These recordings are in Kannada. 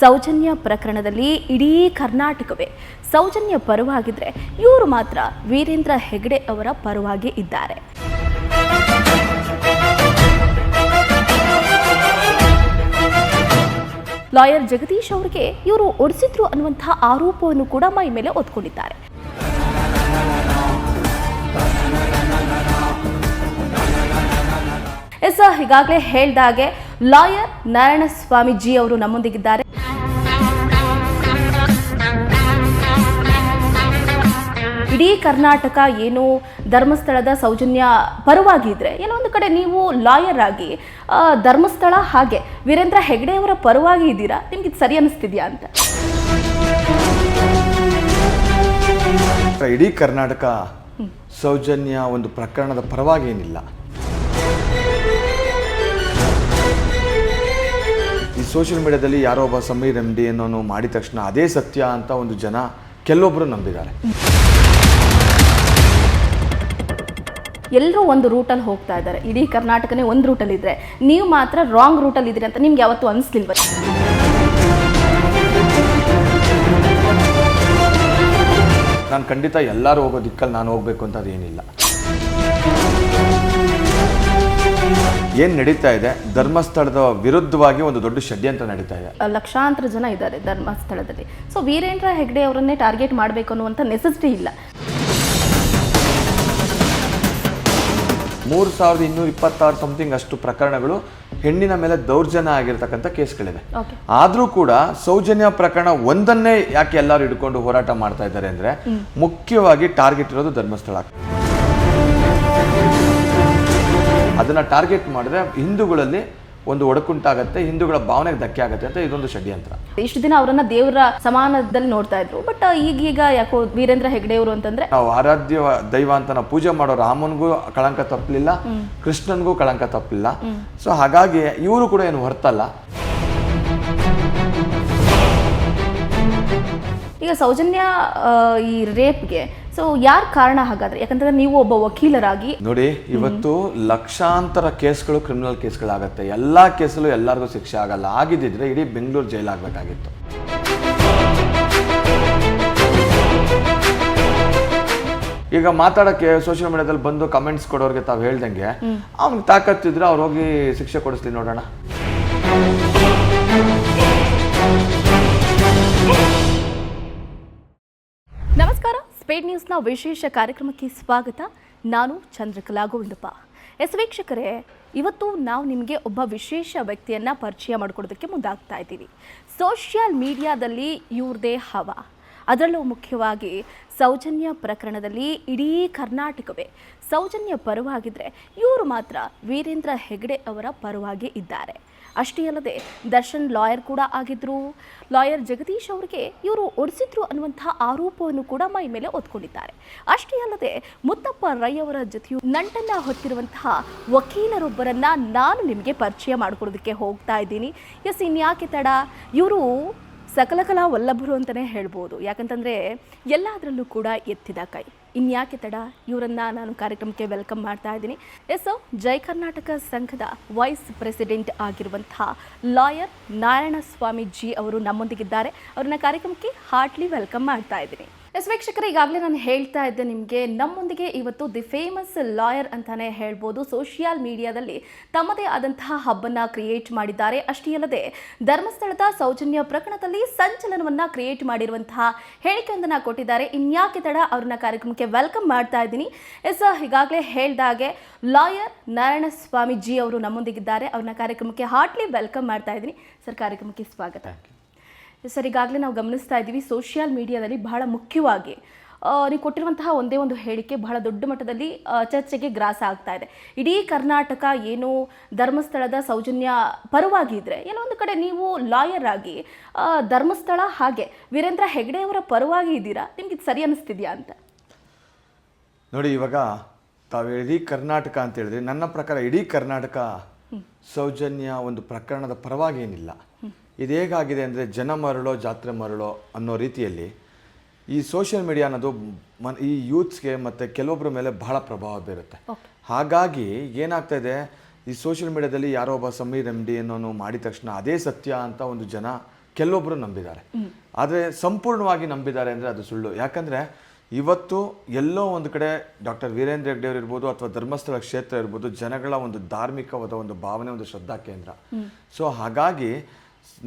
ಸೌಜನ್ಯ ಪ್ರಕರಣದಲ್ಲಿ ಇಡೀ ಕರ್ನಾಟಕವೇ ಸೌಜನ್ಯ ಪರವಾಗಿದ್ರೆ ಇವರು ಮಾತ್ರ ವೀರೇಂದ್ರ ಹೆಗಡೆ ಅವರ ಪರವಾಗಿ ಇದ್ದಾರೆ. ಲಾಯರ್ ಜಗದೀಶ್ ಅವರಿಗೆ ಇವರು ಒಡಿಸಿದ್ರು ಅನ್ನುವಂತಹ ಆರೋಪವನ್ನು ಕೂಡ ಮೈ ಮೇಲೆ ಹೊತ್ಕೊಂಡಿದ್ದಾರೆ. ಈಗಾಗಲೇ ಹೇಳ್ದಾಗೆ ಲಾಯರ್ ನಾರಾಯಣಸ್ವಾಮಿ ಜಿ ಅವರು ನಮ್ಮೊಂದಿಗಿದ್ದಾರೆ. ಇಡೀ ಕರ್ನಾಟಕ ಏನು ಧರ್ಮಸ್ಥಳದ ಸೌಜನ್ಯ ಪರವಾಗಿ ಇದ್ರೆ ಏನೋ ಒಂದು ಕಡೆ ನೀವು ಲಾಯರ್ ಆಗಿ ಧರ್ಮಸ್ಥಳ ಹಾಗೆ ವೀರೇಂದ್ರ ಹೆಗಡೆ ಅವರ ಪರವಾಗಿ ಇದ್ದೀರಾ, ನಿಮ್ಗೆ ಇದು ಸರಿ ಅನಿಸ್ತಿದ್ಯಾ ಅಂತ? ಇಡೀ ಕರ್ನಾಟಕ ಸೌಜನ್ಯ ಒಂದು ಪ್ರಕರಣದ ಪರವಾಗಿ ಏನಿಲ್ಲ. ಈ ಸೋಷಿಯಲ್ ಮೀಡಿಯಾದಲ್ಲಿ ಯಾರೋ ಒಬ್ಬ ಸಮೀರ್ MD ಅನ್ನೋನು ಮಾಡಿದ ತಕ್ಷಣ ಅದೇ ಸತ್ಯ ಅಂತ ಒಂದು ಜನ ಕೆಲವೊಬ್ಬರು ನಂಬಿದ್ದಾರೆ. ಎಲ್ಲರೂ ಒಂದು ರೂಟಲ್ಲಿ ಹೋಗ್ತಾ ಇದ್ದಾರೆ, ಇಡೀ ಕರ್ನಾಟಕನೇ ಒಂದು ರೂಟಲ್ಲಿ ಇದ್ರೆ ನೀವು ಮಾತ್ರ ರಾಂಗ್ ರೂಟಲ್ಲಿ ಇದ್ದೀರಿ ಅಂತ ನಿಮ್ಗೆ ಯಾವತ್ತೂ ಅನಿಸ್ಲಿಲ್ವ? ನಾನು ಖಂಡಿತ ಎಲ್ಲರೂ ಹೋಗೋ ದಿಕ್ಕಲ್ಲಿ ನಾನು ಹೋಗ್ಬೇಕು ಅಂತ ಅದೇನಿಲ್ಲ. ಏನು ನಡೀತಾ ಇದೆ, ಧರ್ಮಸ್ಥಳದ ವಿರುದ್ಧವಾಗಿ ಒಂದು ದೊಡ್ಡ ಷಡ್ಯಂತ್ರ ನಡೀತಾ ಇದೆ. ಲಕ್ಷಾಂತರ ಜನ ಇದ್ದಾರೆ ಧರ್ಮಸ್ಥಳದಲ್ಲಿ. ಸೊ ವೀರೇಂದ್ರ ಹೆಗಡೆ ಅವರನ್ನೇ ಟಾರ್ಗೆಟ್ ಮಾಡಬೇಕು ಅನ್ನುವಂಥ ನೆಸೆಸಿಟಿ ಇಲ್ಲ. 3226 ಸಮಥಿಂಗ್ ಅಷ್ಟು ಪ್ರಕರಣಗಳು ಹೆಣ್ಣಿನ ಮೇಲೆ ದೌರ್ಜನ್ಯ ಆಗಿರ್ತಕ್ಕಂಥ ಕೇಸ್ಗಳಿವೆ. ಆದರೂ ಕೂಡ ಸೌಜನ್ಯ ಪ್ರಕರಣ ಒಂದನ್ನೇ ಯಾಕೆ ಎಲ್ಲರೂ ಹಿಡ್ಕೊಂಡು ಹೋರಾಟ ಮಾಡ್ತಾ ಇದ್ದಾರೆ ಅಂದ್ರೆ ಮುಖ್ಯವಾಗಿ ಟಾರ್ಗೆಟ್ ಇರೋದು ಧರ್ಮಸ್ಥಳ. ಅದನ್ನ ಟಾರ್ಗೆಟ್ ಮಾಡಿದ್ರೆ ಹಿಂದೂಗಳಲ್ಲಿ ಒಂದು ಒಡಕುಂಟಾಗತ್ತೆ, ಹಿಂದೂಗಳ ಭಾವನೆಗೆ ಧಕ್ಕೆ ಆಗುತ್ತೆ ಅಂತ ಇದೊಂದು ಷಡ್ಯಂತ್ರ. ಇಷ್ಟು ದಿನ ಅವರನ್ನ ದೇವರ ಸಮಾನದಲ್ಲಿ ನೋಡ್ತಾ ಇದ್ರು, ಬಟ್ ಈಗೀಗ ಯಾಕೋ ವೀರೇಂದ್ರ ಹೆಗಡೆ ಅವರು ಅಂತಂದ್ರೆ ನಾವು ಆರಾಧ್ಯ ದೈವ ಅಂತ ನಾವು ಪೂಜೆ ಮಾಡೋ ರಾಮನ್ಗೂ ಕಳಂಕ ತಪ್ಪಲಿಲ್ಲ, ಕೃಷ್ಣನ್ಗೂ ಕಳಂಕ ತಪ್ಪಲಿಲ್ಲ. ಸೊ ಹಾಗಾಗಿ ಇವರು ಕೂಡ ಏನು ಹೊರತಲ್ಲ. ಈಗ ಸೌಜನ್ಯ ಈ ರೇಪ್ಗೆ ಸೊ ಯಾರು ಕಾರಣ ಹಾಗಾದ್ರೆ? ಯಾಕಂದ್ರೆ ನೀವು ಒಬ್ಬ ವಕೀಲರಾಗಿ ನೋಡಿ, ಇವತ್ತು ಲಕ್ಷಾಂತರ ಕೇಸ್ಗಳು ಕ್ರಿಮಿನಲ್ ಕೇಸ್ಗಳಾಗತ್ತೆ. ಎಲ್ಲಾ ಕೇಸಲ್ಲೂ ಎಲ್ಲರಿಗೂ ಶಿಕ್ಷೆ ಆಗಲ್ಲ. ಆಗಿದ್ದಿದ್ರೆ ಇಡೀ ಬೆಂಗಳೂರು ಜೈಲಾಗಬೇಕಾಗಿತ್ತು. ಈಗ ಮಾತಾಡಕ್ಕೆ ಸೋಷಿಯಲ್ ಮೀಡಿಯಾದಲ್ಲಿ ಬಂದು ಕಮೆಂಟ್ಸ್ ಕೊಡೋರಿಗೆ ತಾವು ಹೇಳ್ದಂಗೆ ಅವ್ನಿಗೆ ತಾಕತ್ತಿದ್ರೆ ಅವ್ರು ಹೋಗಿ ಶಿಕ್ಷೆ ಕೊಡಿಸ್ಲಿ ನೋಡೋಣ. ನಮಸ್ಕಾರ, ಸ್ಪೇಡ್ ನ್ಯೂಸ್ನ ವಿಶೇಷ ಕಾರ್ಯಕ್ರಮಕ್ಕೆ ಸ್ವಾಗತ. ನಾನು ಚಂದ್ರಕಲಾ ಗೋವಿಂದಪ್ಪ. ವೀಕ್ಷಕರೇ, ಇವತ್ತು ನಾವು ನಿಮಗೆ ಒಬ್ಬ ವಿಶೇಷ ವ್ಯಕ್ತಿಯನ್ನು ಪರಿಚಯ ಮಾಡಿಕೊಡೋದಕ್ಕೆ ಮುಂದಾಗ್ತಾ ಇದ್ದೀವಿ. ಸೋಷಿಯಲ್ ಮೀಡಿಯಾದಲ್ಲಿ ಇವ್ರದೇ ಹವಾ, ಅದರಲ್ಲೂ ಮುಖ್ಯವಾಗಿ ಸೌಜನ್ಯ ಪ್ರಕರಣದಲ್ಲಿ ಇಡೀ ಕರ್ನಾಟಕವೇ ಸೌಜನ್ಯ ಪರವಾಗಿದ್ರೆ ಇವರು ಮಾತ್ರ ವೀರೇಂದ್ರ ಹೆಗಡೆ ಅವರ ಪರವಾಗಿ ಇದ್ದಾರೆ. ಅಷ್ಟೇ ಅಲ್ಲದೆ ದರ್ಶನ್ ಲಾಯರ್ ಕೂಡ ಆಗಿದ್ರು. ಲಾಯರ್ ಜಗದೀಶ್ ಅವರಿಗೆ ಇವರು ಒಡಿಸಿದ್ರು ಅನ್ನುವಂತಹ ಆರೋಪವನ್ನು ಕೂಡ ಮೈ ಮೇಲೆ ಹೊತ್ಕೊಂಡಿದ್ದಾರೆ. ಅಷ್ಟೇ ಅಲ್ಲದೆ ಮುತ್ತಪ್ಪ ರೈ ಅವರ ಜೊತೆಯೂ ನಂಟನ್ನ ಹೊತ್ತಿರುವಂತಹ ವಕೀಲರೊಬ್ಬರನ್ನ ನಾನು ನಿಮಗೆ ಪರಿಚಯ ಮಾಡಿಕೊಡೋದಕ್ಕೆ ಹೋಗ್ತಾ ಇದ್ದೀನಿ. ಇನ್ಯಾಕೆ ತಡ, ಇವರು ಸಕಲಕಲಾ ವಲ್ಲಭರು ಅಂತಲೇ ಹೇಳ್ಬೋದು. ಯಾಕಂತಂದರೆ ಎಲ್ಲದರಲ್ಲೂ ಕೂಡ ಎತ್ತಿದ ಕೈ. ಇನ್ಯಾಕೆ ತಡ, ಇವರನ್ನು ನಾನು ಕಾರ್ಯಕ್ರಮಕ್ಕೆ ವೆಲ್ಕಮ್ ಮಾಡ್ತಾ ಇದ್ದೀನಿ. ಜೈ ಕರ್ನಾಟಕ ಸಂಘದ ವೈಸ್ ಪ್ರೆಸಿಡೆಂಟ್ ಆಗಿರುವಂತಹ ಲಾಯರ್ ನಾರಾಯಣಸ್ವಾಮಿ ಜಿ ಅವರು ನಮ್ಮೊಂದಿಗಿದ್ದಾರೆ. ಅವ್ರನ್ನ ಕಾರ್ಯಕ್ರಮಕ್ಕೆ ಹಾರ್ಟ್ಲಿ ವೆಲ್ಕಮ್ ಮಾಡ್ತಾ ಇದ್ದೀನಿ. ವೀಕ್ಷಕರೇ, ಈಗಾಗಲೇ ನಾನು ಹೇಳ್ತಾ ಇದ್ದೆ ನಿಮಗೆ, ನಮ್ಮೊಂದಿಗೆ ಇವತ್ತು ದಿ ಫೇಮಸ್ ಲಾಯರ್ ಅಂತಾನೆ ಹೇಳ್ಬೋದು. ಸೋಷಿಯಲ್ ಮೀಡಿಯಾದಲ್ಲಿ ತಮ್ಮದೇ ಆದಂತಹ ಹಬ್ಬನ್ನು ಕ್ರಿಯೇಟ್ ಮಾಡಿದ್ದಾರೆ. ಅಷ್ಟೇ ಅಲ್ಲದೆ ಧರ್ಮಸ್ಥಳದ ಸೌಜನ್ಯ ಪ್ರಕರಣದಲ್ಲಿ ಸಂಚಲನವನ್ನು ಕ್ರಿಯೇಟ್ ಮಾಡಿರುವಂತಹ ಹೇಳಿಕೆಯೊಂದನ್ನು ಕೊಟ್ಟಿದ್ದಾರೆ. ಇನ್ಯಾಕೆ ತಡ, ಅವ್ರನ್ನ ಕಾರ್ಯಕ್ರಮಕ್ಕೆ ವೆಲ್ಕಮ್ ಮಾಡ್ತಾ ಇದ್ದೀನಿ. ಈಗಾಗಲೇ ಹೇಳ್ದಾಗೆ ಲಾಯರ್ ನಾರಾಯಣಸ್ವಾಮಿ ಜಿ ಅವರು ನಮ್ಮೊಂದಿಗಿದ್ದಾರೆ. ಅವ್ರನ್ನ ಕಾರ್ಯಕ್ರಮಕ್ಕೆ ಹಾರ್ಟ್ಲಿ ವೆಲ್ಕಮ್ ಮಾಡ್ತಾ ಇದ್ದೀನಿ. ಸರ್, ಕಾರ್ಯಕ್ರಮಕ್ಕೆ ಸ್ವಾಗತ. ಸರ್, ಈಗಾಗಲೇ ನಾವು ಗಮನಿಸ್ತಾ ಇದ್ದೀವಿ ಸೋಷಿಯಲ್ ಮೀಡಿಯಾದಲ್ಲಿ ಬಹಳ ಮುಖ್ಯವಾಗಿ ನೀವು ಕೊಟ್ಟಿರುವಂತಹ ಒಂದೇ ಒಂದು ಹೇಳಿಕೆ ಬಹಳ ದೊಡ್ಡ ಮಟ್ಟದಲ್ಲಿ ಚರ್ಚೆಗೆ ಗ್ರಾಸ ಆಗ್ತಾ ಇದೆ. ಇಡೀ ಕರ್ನಾಟಕ ಏನು ಧರ್ಮಸ್ಥಳದ ಸೌಜನ್ಯ ಪರವಾಗಿ ಇದ್ರೆ ಏನೋ ಒಂದು ಕಡೆ ನೀವು ಲಾಯರ್ ಆಗಿ ಧರ್ಮಸ್ಥಳ ಹಾಗೆ ವೀರೇಂದ್ರ ಹೆಗಡೆ ಅವರ ಪರವಾಗಿ ಇದ್ದೀರಾ, ನಿಮ್ಗೆ ಇದು ಸರಿ ಅನಿಸ್ತಿದ್ಯಾ ಅಂತ? ನೋಡಿ, ಇವಾಗ ತಾವು ಇಡೀ ಕರ್ನಾಟಕ ಅಂತ ಹೇಳಿದ್ರೆ ನನ್ನ ಪ್ರಕಾರ ಇಡೀ ಕರ್ನಾಟಕ ಸೌಜನ್ಯ ಒಂದು ಪ್ರಕರಣದ ಪರವಾಗಿ ಏನಿಲ್ಲ. ಇದು ಹೇಗಾಗಿದೆ ಅಂದರೆ ಜನ ಮರಳೋ ಜಾತ್ರೆ ಮರಳೋ ಅನ್ನೋ ರೀತಿಯಲ್ಲಿ ಈ ಸೋಷಿಯಲ್ ಮೀಡಿಯಾ ಅನ್ನೋದು ಈ ಯೂತ್ಸ್ಗೆ ಮತ್ತು ಕೆಲವೊಬ್ಬರ ಮೇಲೆ ಬಹಳ ಪ್ರಭಾವ ಬೀರುತ್ತೆ. ಹಾಗಾಗಿ ಏನಾಗ್ತಾ ಇದೆ, ಈ ಸೋಷಿಯಲ್ ಮೀಡಿಯಾದಲ್ಲಿ ಯಾರೋ ಒಬ್ಬ ಸಮೀರ್ MD ಅನ್ನೋನು ಮಾಡಿದ ತಕ್ಷಣ ಅದೇ ಸತ್ಯ ಅಂತ ಒಂದು ಜನ ಕೆಲವೊಬ್ಬರು ನಂಬಿದ್ದಾರೆ. ಆದರೆ ಸಂಪೂರ್ಣವಾಗಿ ನಂಬಿದ್ದಾರೆ ಅಂದರೆ ಅದು ಸುಳ್ಳು. ಯಾಕಂದರೆ ಇವತ್ತು ಎಲ್ಲೋ ಒಂದು ಕಡೆ ಡಾಕ್ಟರ್ ವೀರೇಂದ್ರ ಹೆಗ್ಗಡೆ ಅವರು ಇರ್ಬೋದು ಅಥವಾ ಧರ್ಮಸ್ಥಳ ಕ್ಷೇತ್ರ ಇರ್ಬೋದು, ಜನಗಳ ಒಂದು ಧಾರ್ಮಿಕವಾದ ಒಂದು ಭಾವನೆ, ಒಂದು ಶ್ರದ್ಧಾ ಕೇಂದ್ರ. ಸೊ ಹಾಗಾಗಿ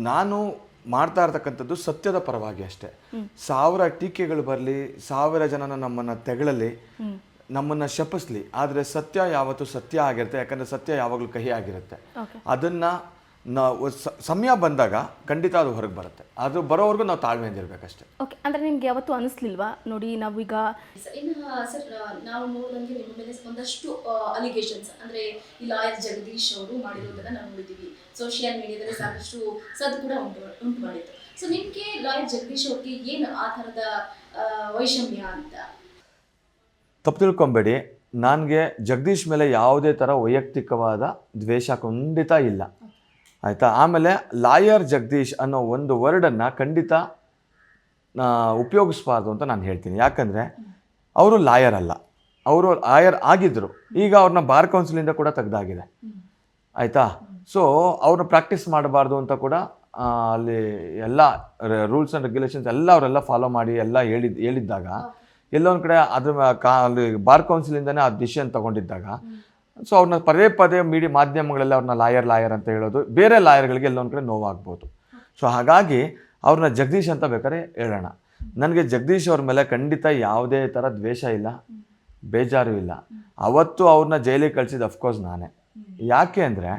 ನಾನು ಮಾಡ್ತಾ ಇರ್ತಕ್ಕಂಥದ್ದು ಸತ್ಯದ ಪರವಾಗಿ ಅಷ್ಟೇ. 1000 ಟೀಕೆಗಳು ಬರಲಿ, 1000 ಜನನ ನಮ್ಮನ್ನು ತೆಗಳಲಿ, ನಮ್ಮನ್ನು ಶಪಿಸ್ಲಿ, ಆದರೆ ಸತ್ಯ ಯಾವತ್ತೂ ಸತ್ಯ ಆಗಿರುತ್ತೆ. ಯಾಕಂದರೆ ಸತ್ಯ ಯಾವಾಗಲೂ ಕಹಿ ಆಗಿರುತ್ತೆ. ಅದನ್ನು ನಾವು ಸಮಯ ಬಂದಾಗ ಖಂಡಿತ ಅದು ಹೊರಗೆ ಬರುತ್ತೆ. ಅದು ಬರೋವರೆಗೂ ನಾವು ತಾಳ್ಮೆಯಿಂದ ಇರಬೇಕಷ್ಟೇ. ಓಕೆ, ಅಂದರೆ ನಿಮ್ಗೆ ಯಾವತ್ತೂ ಅನಿಸ್ಲಿಲ್ವಾ? ನೋಡಿ ನಾವೀಗ ಇನ್ನು ಸರ್ ನಾವು ನೋಡಿದಂಗೆ ನಿಮ್ಮ ಮೇಲೆ ಒಂದಷ್ಟು ಅಲಿಗೇಷನ್ಸ್ ಅಂದರೆ ಈ ಲಾಯರ್ ಜಗದೀಶ್ ಅವರು ಮಾಡಿರೋದನ್ನ ನಾವು ನೋಡಿದ್ದೀವಿ. ಸೋಷಿಯಲ್ ಮೀಡಿಯಾದಲ್ಲಿ ಸಾಕಷ್ಟು ಸದ್ದು ಕೂಡ ಉಂಟು ಮಾಡಿತ್ತು. ಸೊ ನಿಮಗೆ ಲಾಯರ್ ಜಗದೀಶ್ ಅವ್ರಿಗೆ ಏನು ಆ ಥರದ ವೈಷಮ್ಯ ಅಂತ? ತಪ್ಪು ತಿಳ್ಕೊಬೇಡಿ, ನನಗೆ ಜಗದೀಶ್ ಮೇಲೆ ಯಾವುದೇ ಥರ ವೈಯಕ್ತಿಕವಾದ ದ್ವೇಷ ಖಂಡಿತ ಇಲ್ಲ, ಆಯಿತಾ. ಆಮೇಲೆ ಲಾಯರ್ ಜಗದೀಶ್ ಅನ್ನೋ ಒಂದು ವರ್ಡನ್ನು ಖಂಡಿತ ಉಪಯೋಗಿಸ್ಬಾರ್ದು ಅಂತ ನಾನು ಹೇಳ್ತೀನಿ. ಯಾಕಂದರೆ ಅವರು ಲಾಯರ್ ಅಲ್ಲ, ಅವರು ಲಾಯರ್ ಆಗಿದ್ದರು, ಈಗ ಅವ್ರನ್ನ ಬಾರ್ ಕೌನ್ಸಿಲಿಂದ ಕೂಡ ತೆಗೆದಾಗಿದೆ, ಆಯಿತಾ. ಸೊ ಅವ್ರನ್ನ ಪ್ರಾಕ್ಟೀಸ್ ಮಾಡಬಾರ್ದು ಅಂತ ಕೂಡ ಅಲ್ಲಿ ಎಲ್ಲ ರೂಲ್ಸ್ ಆ್ಯಂಡ್ ರೆಗ್ಯುಲೇಷನ್ಸ್ ಎಲ್ಲ ಅವರೆಲ್ಲ ಫಾಲೋ ಮಾಡಿ ಎಲ್ಲ ಹೇಳಿದ್ದಾಗ ಎಲ್ಲೊಂದು ಕಡೆ ಅದ್ರ ಅಲ್ಲಿ ಬಾರ್ ಕೌನ್ಸಿಲಿಂದನೇ ಆ ಡಿಸಿಷನ್ ತೊಗೊಂಡಿದ್ದಾಗ ಸೊ ಅವ್ರನ್ನ ಪದೇ ಪದೇ ಮಾಧ್ಯಮಗಳೆಲ್ಲ ಅವ್ರನ್ನ ಲಾಯರ್ ಅಂತ ಹೇಳೋದು ಬೇರೆ ಲಾಯರ್ಗಳಿಗೆ ಎಲ್ಲೊಂದು ಕಡೆ ನೋವಾಗ್ಬೋದು. ಸೊ ಹಾಗಾಗಿ ಅವ್ರನ್ನ ಜಗದೀಶ್ ಅಂತ ಬೇಕಾದ್ರೆ ಹೇಳೋಣ. ನನಗೆ ಜಗದೀಶ್ ಅವ್ರ ಮೇಲೆ ಖಂಡಿತ ಯಾವುದೇ ಥರ ದ್ವೇಷ ಇಲ್ಲ, ಬೇಜಾರು ಇಲ್ಲ. ಅವತ್ತು ಅವ್ರನ್ನ ಜೈಲಿಗೆ ಕಳಿಸಿದ್ದು ಅಫ್ಕೋರ್ಸ್ ನಾನೇ. ಯಾಕೆ ಅಂದರೆ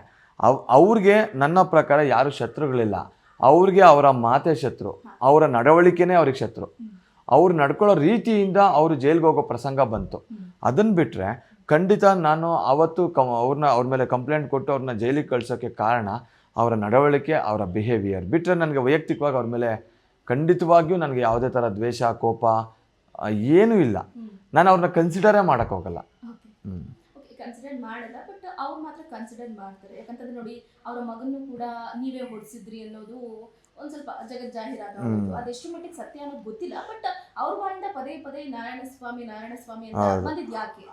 ಅವ್ರಿಗೆ ನನ್ನ ಪ್ರಕಾರ ಯಾರು ಶತ್ರುಗಳಿಲ್ಲ, ಅವ್ರಿಗೆ ಅವರ ಮಾತೆ ಶತ್ರು, ಅವರ ನಡವಳಿಕೆನೇ ಅವ್ರಿಗೆ ಶತ್ರು. ಅವ್ರು ನಡ್ಕೊಳ್ಳೋ ರೀತಿಯಿಂದ ಅವರು ಜೈಲಿಗೆ ಹೋಗೋ ಪ್ರಸಂಗ ಬಂತು. ಅದನ್ನು ಬಿಟ್ಟರೆ ಖಂಡಿತ ನಾನು ಅವತ್ತು ಅವ್ರ ಮೇಲೆ ಕಂಪ್ಲೇಂಟ್ ಕೊಟ್ಟು ಅವ್ರನ್ನ ಜೈಲಿಗೆ ಕಳ್ಸೋಕ್ಕೆ ಕಾರಣ ಅವರ ನಡವಳಿಕೆ, ಅವರ ಬಿಹೇವಿಯರ್. ಬಿಟ್ಟರೆ ನನಗೆ ವೈಯಕ್ತಿಕವಾಗಿ ಅವ್ರ ಮೇಲೆ ಖಂಡಿತವಾಗಿಯೂ ನನಗೆ ಯಾವುದೇ ಥರ ದ್ವೇಷ, ಕೋಪ ಏನೂ ಇಲ್ಲ. ನಾನು ಅವ್ರನ್ನ ಕನ್ಸಿಡರೇ ಮಾಡೋಕ್ಕೆ ಹೋಗಲ್ಲ. ಕನ್ಸಿಡರ್ ಮಾಡಲ್ಲ, ಬಟ್ ಅವ್ರು ಮಾತ್ರ ಕನ್ಸಿಡರ್ ಮಾಡ್ತಾರೆ. ಯಾಕಂತಂದ್ರೆ ನೋಡಿ, ಅವರ ಮಗನ್ನು ಕೂಡ ನೀವೇ ಹೊಡಿಸಿದ್ರಿ ಅನ್ನೋದು ಒಂದು ಸ್ವಲ್ಪ ಜಗತ್ ಜಾಹೀರಾತು. ಅದೆಷ್ಟು ಮಟ್ಟಿಗೆ ಸತ್ಯ ಅನ್ನೋದು ಗೊತ್ತಿಲ್ಲ, ಬಟ್ ಅವ್ರ ಬಾಯಿಂದ ಪದೇ ಪದೇ ನಾರಾಯಣ ಸ್ವಾಮಿ ಅಂತ ಬಂದಿದ್ದು ಯಾಕೆ?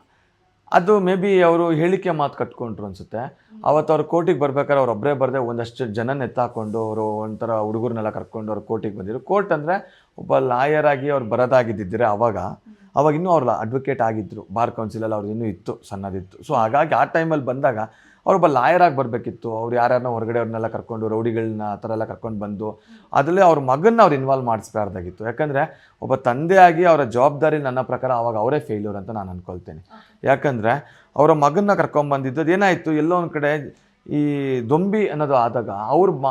ಅದು ಮೇ ಬಿ ಅವರು ಹೇಳಿಕೆ ಮಾತು ಕಟ್ಕೊಂಡ್ರು ಅನ್ಸುತ್ತೆ. ಅವತ್ತು ಅವ್ರು ಕೋರ್ಟಿಗೆ ಬರ್ಬೇಕಾದ್ರೆ ಅವ್ರು ಒಬ್ಬರೇ ಬರದೆ ಒಂದಷ್ಟು ಜನ ಎತ್ತಾಕೊಂಡು ಅವರು ಒಂಥರ ಹುಡುಗರನ್ನೆಲ್ಲ ಕರ್ಕೊಂಡು ಅವ್ರು ಕೋರ್ಟಿಗೆ ಬಂದಿದ್ರು. ಕೋರ್ಟ್ ಅಂದರೆ ಒಬ್ಬ ಲಾಯರ್ ಆಗಿ ಅವ್ರು ಬರೋದಾಗಿದ್ದಿದ್ರೆ ಅವಾಗ ಇನ್ನೂ ಅವ್ರು ಅಡ್ವೊಕೇಟ್ ಆಗಿದ್ದರು, ಬಾರ್ ಕೌನ್ಸಿಲಲ್ಲಿ ಅವ್ರು ಇನ್ನೂ ಇತ್ತು, ಸಣ್ಣದಿತ್ತು. ಸೊ ಹಾಗಾಗಿ ಆ ಟೈಮಲ್ಲಿ ಬಂದಾಗ ಅವ್ರೊಬ್ಬ ಲಾಯರ್ ಆಗಿ ಬರಬೇಕಿತ್ತು. ಅವ್ರು ಯಾರನ್ನ ಹೊರಗಡೆ ಅವ್ರನ್ನೆಲ್ಲ ಕರ್ಕೊಂಡು ರೌಡಿಗಳನ್ನ ಆ ಥರ ಎಲ್ಲ ಕರ್ಕೊಂಡು ಬಂದು ಅದರಲ್ಲೇ ಅವ್ರ ಮಗನ್ನ ಅವ್ರು ಇನ್ವಾಲ್ವ್ ಮಾಡಿಸ್ಬಾರ್ದಾಗಿತ್ತು. ಯಾಕಂದರೆ ಒಬ್ಬ ತಂದೆಯಾಗಿ ಅವರ ಜವಾಬ್ದಾರಿ ನನ್ನ ಪ್ರಕಾರ ಅವಾಗ ಅವರೇ ಫೇಲ್ಯೂರ್ ಅಂತ ನಾನು ಅಂದ್ಕೊಳ್ತೇನೆ. ಯಾಕಂದರೆ ಅವರ ಮಗನ್ನ ಕರ್ಕೊಂಡ್ಬಂದಿದ್ದು ಏನಾಯಿತು, ಎಲ್ಲೋ ಒಂದು ಕಡೆ ಈ ದೊಂಬಿ ಅನ್ನೋದು ಆದಾಗ